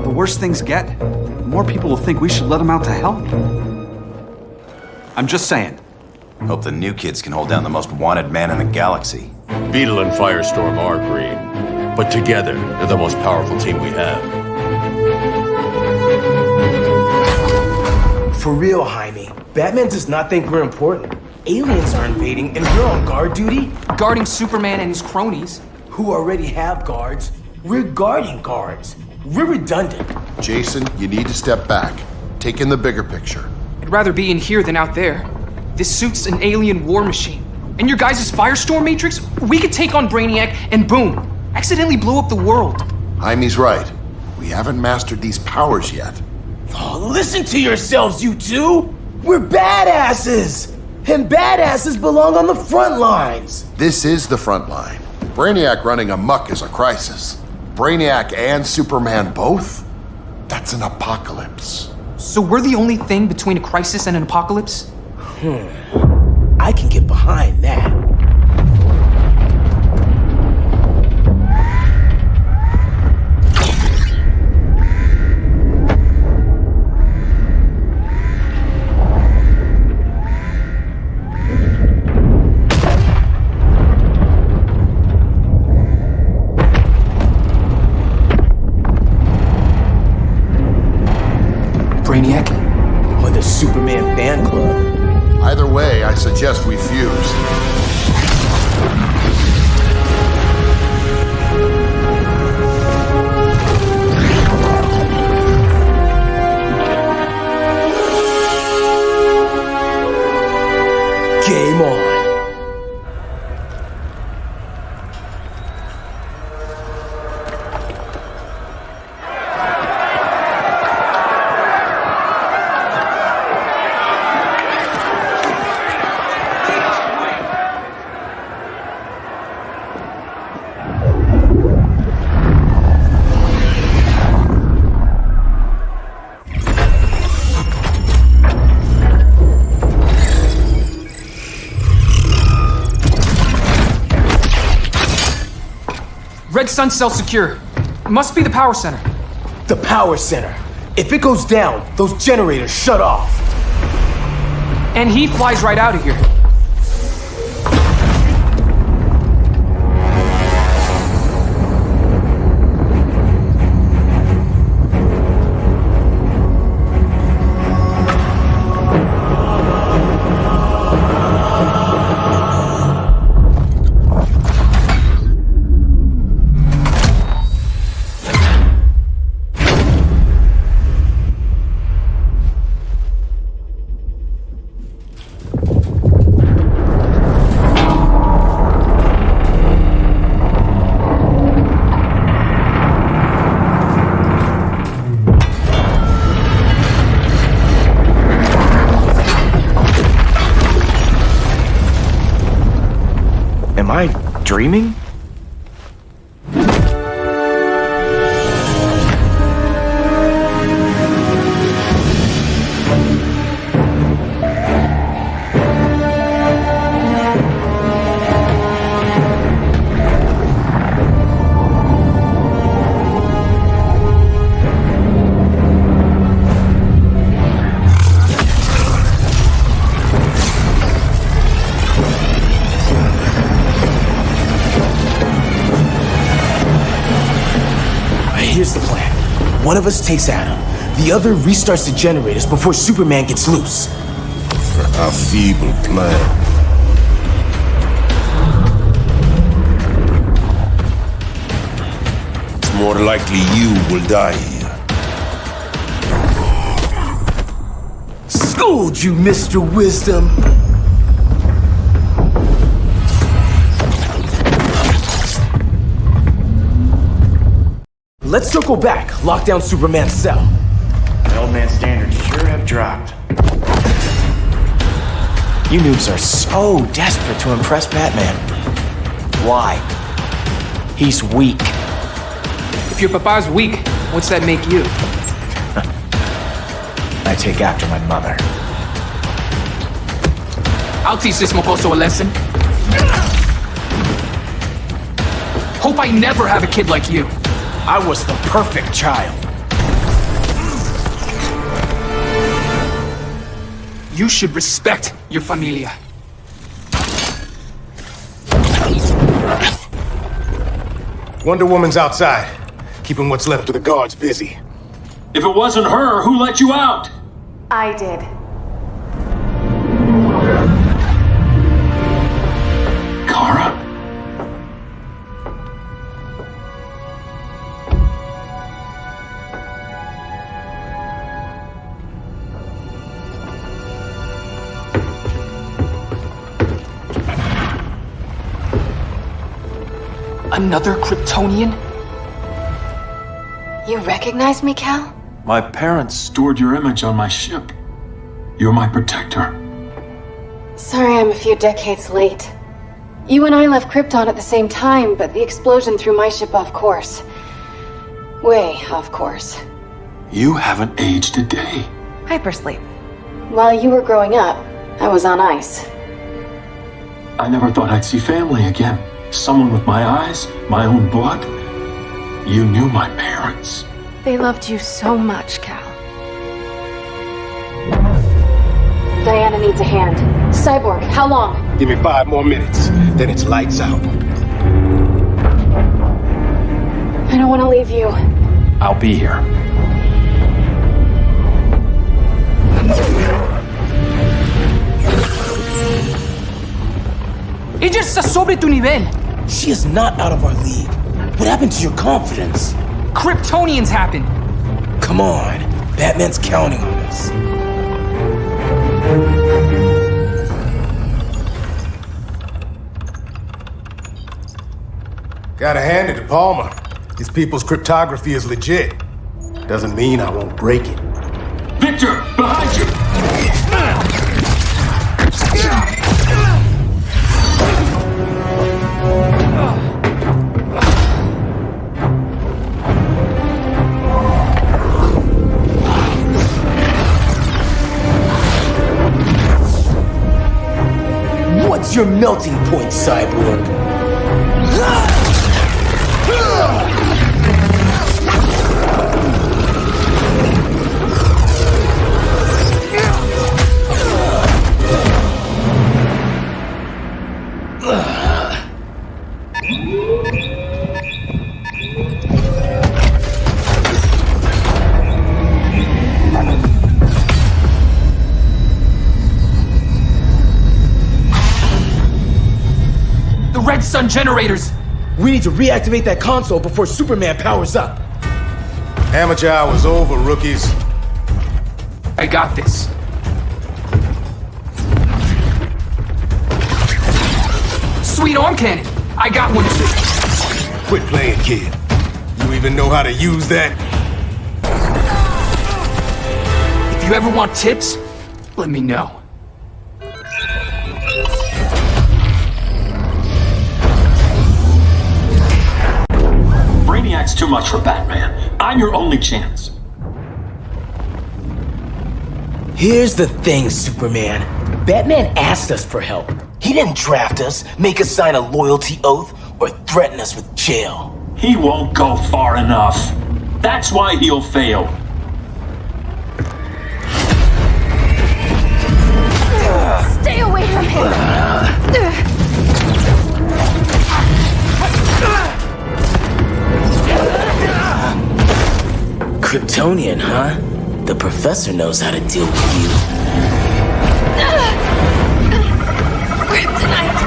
The worse things get, the more people will think we should let him out to help. I'm just saying. Hope the new kids can hold down the most wanted man in the galaxy. Beetle and Firestorm are green, but together, they're the most powerful team we have. For real, Jaime, Batman does not think we're important. Aliens are invading and we're on guard duty? Guarding Superman and his cronies. who already have guards. We're guarding guards. We're redundant. Jason, you need to step back. Take in the bigger picture. I'd rather be in here than out there. This suit's an alien war machine. And your guys' Firestorm Matrix, we could take on Brainiac and boom, accidentally blow up the world. Jaime's right. We haven't mastered these powers yet. Oh, listen to yourselves, you two! We're badasses! And badasses belong on the front lines! This is the front line. Brainiac running amok is a crisis. Brainiac and Superman both? That's an apocalypse. So we're the only thing between a crisis and an apocalypse? I can get behind that. Brainiac? Or the Superman fan club? Either way, I suggest we fuse. Game on. Red Sun cell secure. Must be the power center. The power center. If it goes down, those generators shut off. And he flies right out of here. Am I dreaming? Here's the plan. One of us takes Adam. The other restarts the generators before Superman gets loose. A feeble plan. It's more likely you will die here. Schooled you, Mr. Wisdom. Let's circle back, lock down Superman's cell. The old man's standards sure have dropped. You noobs are so desperate to impress Batman. Why? He's weak. If your papa's weak, what's that make you? I take after my mother. I'll teach this mocoso a lesson. Hope I never have a kid like you. I was the perfect child. You should respect your familia. Wonder Woman's outside, keeping what's left of the guards busy. If it wasn't her, who let you out? I did. Kara? Another Kryptonian? You recognize me, Cal? My parents stored your image on my ship. You're my protector. Sorry I'm a few decades late. You and I left Krypton at the same time, but the explosion threw my ship off course. Way off course. You haven't aged a day. Hypersleep. While you were growing up, I was on ice. I never thought I'd see family again. Someone with my eyes, my own blood. You knew my parents. They loved you so much, Cal. Diana needs a hand. Cyborg, how long? Give me 5 more minutes, then it's lights out. I don't want to leave you. I'll be here. Ella está sobre tu nivel. She is not out of our league. What happened to your confidence? Kryptonians happen. Come on. Batman's counting on us. Gotta hand it to Palmer. These people's cryptography is legit. Doesn't mean I won't break it. Victor, behind you! What's your melting point, Cyborg? Red Sun generators! We need to reactivate that console before Superman powers up. Amateur hour's over, rookies. I got this. Sweet arm cannon! I got one too. Quit playing, kid. You even know how to use that? If you ever want tips, let me know. Brainiac's too much for Batman. I'm your only chance. Here's the thing, Superman. Batman asked us for help. He didn't draft us, make us sign a loyalty oath, or threaten us with jail. He won't go far enough. That's why he'll fail. Stay away from him! Kryptonian, huh? The professor knows how to deal with you. Kryptonite!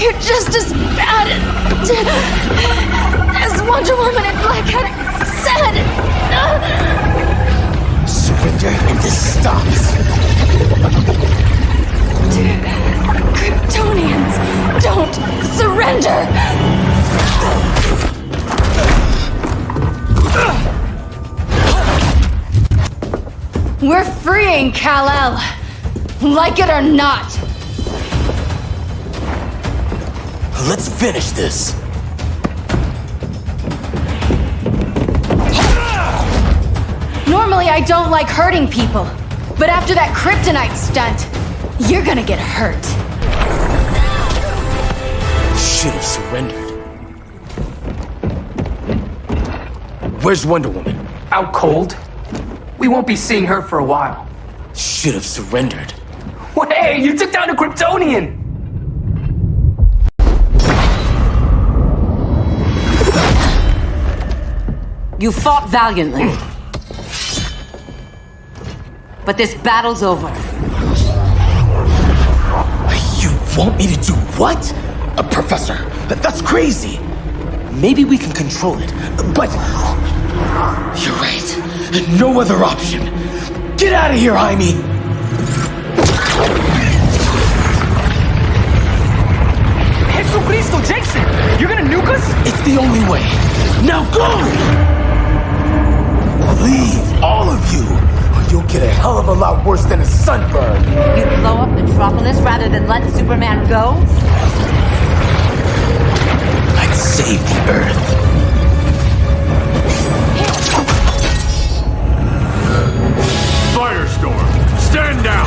You're just as bad as Wonder Woman and Black Cat said! Surrender and this stops. Kryptonians don't surrender! We're freeing Kal-El, like it or not. Let's finish this. Normally I don't like hurting people, but after that kryptonite stunt, you're gonna get hurt. Should have surrendered. Where's Wonder Woman? Out cold. We won't be seeing her for a while. Should have surrendered. Hey, you took down a Kryptonian! You fought valiantly. But this battle's over. You want me to do what? Professor, that's crazy. Maybe we can control it, but... You're right. No other option. Get out of here, Jaime! hostile Jason! You're gonna nuke us? It's the only way. Now go! Leave, all of you, or you'll get a hell of a lot worse than a sunburn. You'd blow up Metropolis rather than let Superman go? I'd save the Earth. Firestorm, stand down!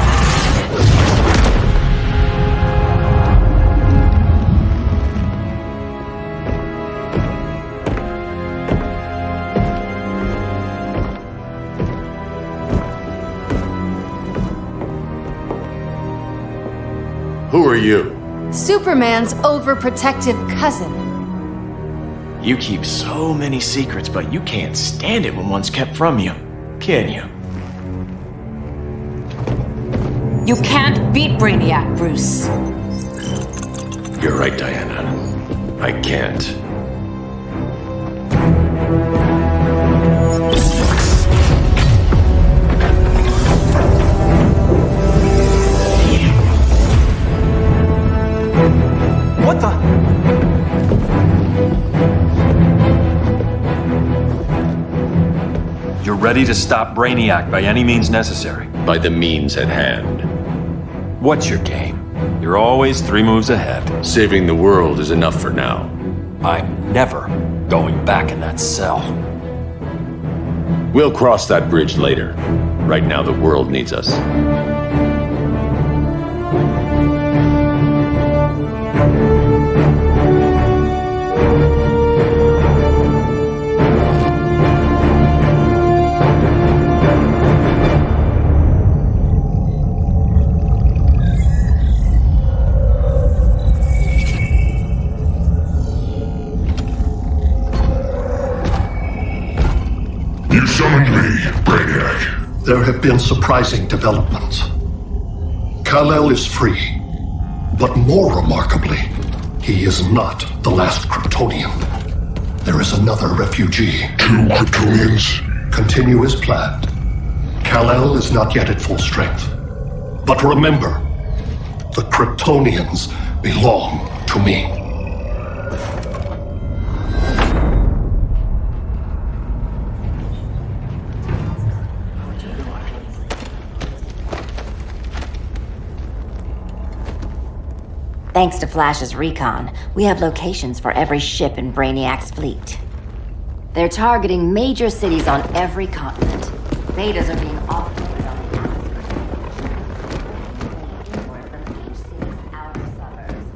Who are you? Superman's overprotective cousin. You keep so many secrets, but you can't stand it when one's kept from you, can you? You can't beat Brainiac, Bruce. You're right, Diana. I can't. What the? You're ready to stop Brainiac by any means necessary. By the means at hand. What's your game? You're always 3 moves ahead. Saving the world is enough for now. I'm never going back in that cell. We'll cross that bridge later. Right now, the world needs us. You summoned me, Brainiac. There have been surprising developments. Kal-El is free, but more remarkably, he is not the last Kryptonian. There is another refugee. 2 Kryptonians? Continue as planned. Kal-El is not yet at full strength. But remember, the Kryptonians belong to me. Thanks to Flash's recon, we have locations for every ship in Brainiac's fleet. They're targeting major cities on every continent. Betas are being offloaded on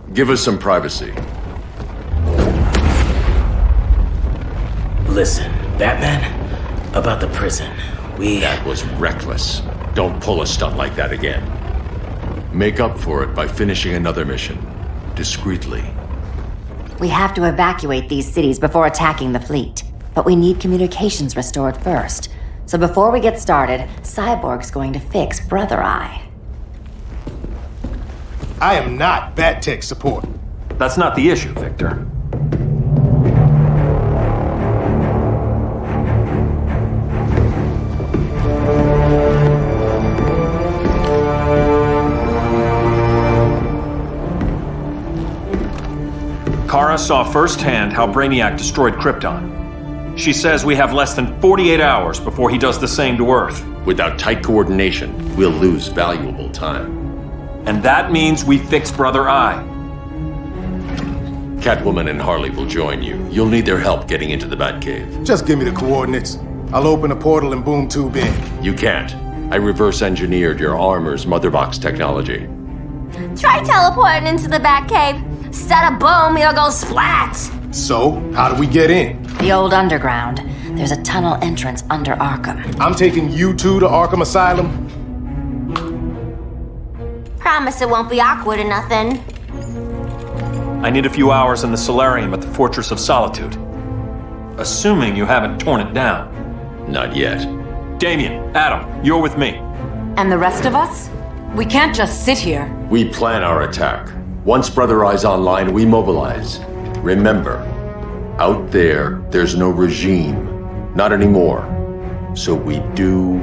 the Give us some privacy. Listen, Batman, about the prison, That was reckless. Don't pull a stunt like that again. Make up for it by finishing another mission. Discreetly. We have to evacuate these cities before attacking the fleet. But we need communications restored first. So before we get started, Cyborg's going to fix Brother Eye. I am not Bat Tech support. That's not the issue, Victor. Kara saw firsthand how Brainiac destroyed Krypton. She says we have less than 48 hours before he does the same to Earth. Without tight coordination, we'll lose valuable time. And that means we fix Brother Eye. Catwoman and Harley will join you. You'll need their help getting into the Batcave. Just give me the coordinates. I'll open a portal and boom tube in. You can't. I reverse engineered your armor's motherbox technology. Try teleporting into the Batcave. Instead of boom, you'll go splat! So, how do we get in? The old underground. There's a tunnel entrance under Arkham. I'm taking you two to Arkham Asylum. Promise it won't be awkward or nothing. I need a few hours in the solarium at the Fortress of Solitude. Assuming you haven't torn it down. Not yet. Damien, Adam, you're with me. And the rest of us? We can't just sit here. We plan our attack. Once Brother Eye's online, we mobilize. Remember, out there's no regime. Not anymore. So we do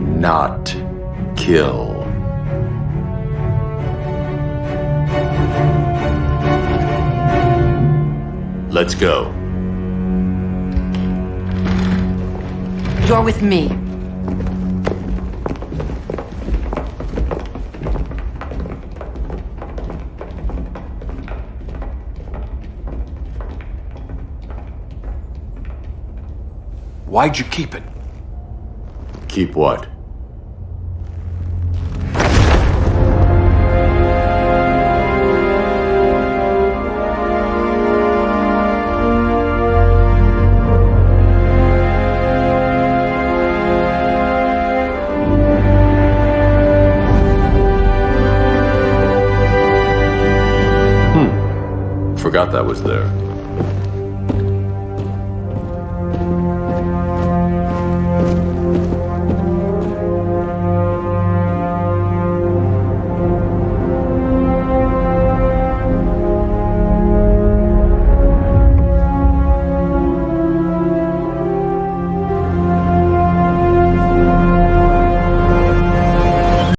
not kill. Let's go. You're with me. Why'd you keep it? Keep what? Forgot that was there.